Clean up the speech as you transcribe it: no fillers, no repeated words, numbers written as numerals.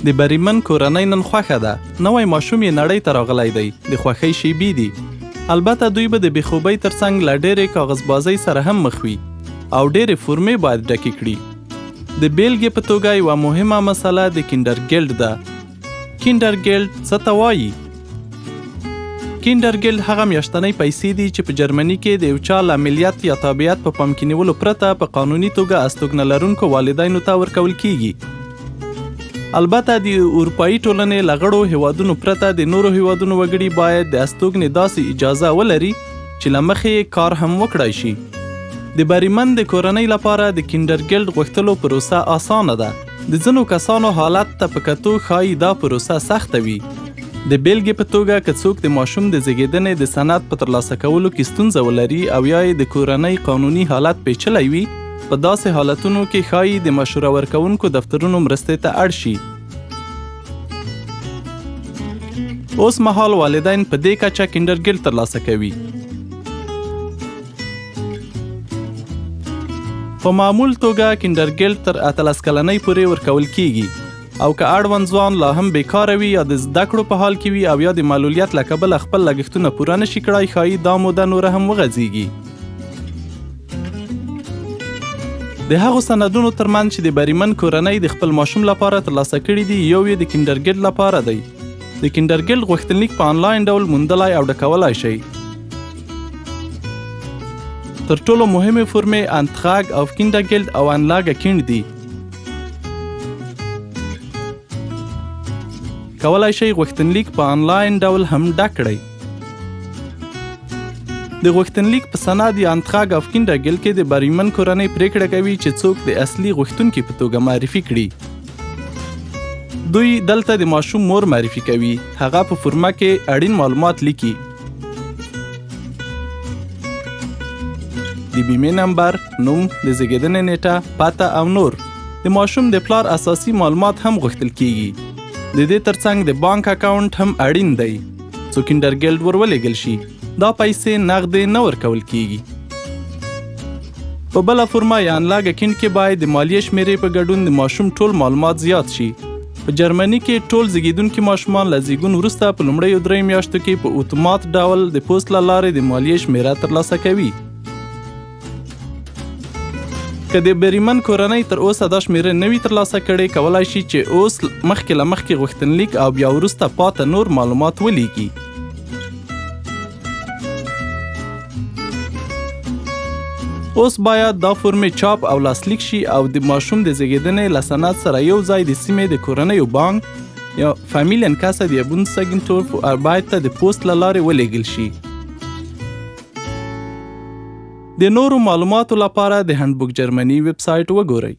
د بریمن کورنۍ نن خوښه ده. نوی ماشوم یې نړۍ ته راغلی دی. د خوښۍ شیبې دي. البته دوی به د بېخوبۍ ترڅنګ له ډېرې کاغذبازۍ سره هم مخ وي او ډېرې فورمې باید ډکې کړي. د بیلګې په توګه یوه مهمه مسله د کینډرګیلډ ده. کینډرګیلډ څه ته وایي؟ کینډرګیلډ هغه میاشتنۍ پیسې دي چې په جرمني کې د یو چا له ملیت یا تابعیت په پام کې نیولو پرته په قانوني توګه استوګنه لرونکو والدینو ته ورکول کیږي. البته د اروپایي ټولنې له غړو هیوادونو پرته د نورو هیوادونو وګړي باید د استوګنې داسې اجازه ولري چې له مخې کار هم وکړای شي. د بریمن د کورنۍ لپاره د کینډرګیلډ غوښتلو پروسه اسانه ده. د ځینو کسانو حالت ته په کتو ښایي دا پروسه سخته وي. د بیلګې په توګه که څوک د ماشوم د زیږیدنې د سند په ترلاسه کولو کې ستونزه ولري او یا د کورنۍ قانوني حالت پیچلی وي، په داسې حالتونو کې ښایي د مشوره ورکوونکو دفترونو مرستې ته اړ شي. اوس مهال والدین په دې کچه کینډرګیلډ ترلاسه کوي. په معمول توګه کینډرګیلډ تر 18 کلنۍ پورې ورکول کیږي او که اړوند ځوان لا هم بیکاره وي یا د زده کړو په حال کې وي او یا د معلولیت له کبله خپل لګښتونه پوره نشي کړای، ښایي دا موده نوره هم وغځېږي. د هغو سندونو ترمنځ چې د بریمن کورنۍ د خپل ماشوم لپاره ترلاسه کړي دي، یو یې د کینډرګیلډ لپاره دی. د کینډرګیلډ غوښتنلیک په آنلاین ډول موندلای او ډکولای شئ. تر ټولو مهمې فورمې انتخاگ auf Kindergeld او Anlage Kind دي. کولای شئ غوښتنلیک په آنلاین ډول هم ډک کړئ. د غوښتنلیک په سند یا انتخاگ auf Kindergeld کې د بریمن کورنۍ پریکړه کوي چې څوک د اصلي غوښتونکي په توګه معرفي کړي. دوی دلته د ماشوم مور معرفي کوي. هغه په فورمه کې اړین معلومات لیکي. د بیمې نمبر، نوم، د زیږیدنې نیټه، پته او نور. د ماشوم د پلار اساسي معلومات هم غوښتل کیږي. د دې ترڅنګ د بانک اکاونټ هم اړین دی. څو کینډرګیلډ ورولېږل شي، دا پیسې نغدې نه ورکول کیږي. په بله فورمه یا انلاګه کینډ کې باید د مالیې شمیرې په ګډون د ماشوم ټول معلومات زیات شي. په جرمني کې ټول زیږیدونکي ماشومان له زیږون وروسته په لومړیو 3 میاشتو کې په اتومات ډول د پوسټ له لارې د مالیې شمیره ترلاسه کوي. که د بریمن کورنۍ تر اوسه دا شمیره نه وي ترلاسه کړې، کولای شي چې اوس مخکې له مخکې غوښتنلیک او بیا وروسته پاته نور معلومات ولیکي. اوس باید دا فورمې چاپ او لاسلیک شي او د ماشوم د زیږیدنې له سند سره یو ځای د سیمې د کورنیو بانک یا فامیلینکاسه د بوندساګنټور په اربایت ته د پوسټ له لارې ولېږل شي. د نورو معلوماتو لپاره د هندبوک جرمني ویب سایټ وګورئ.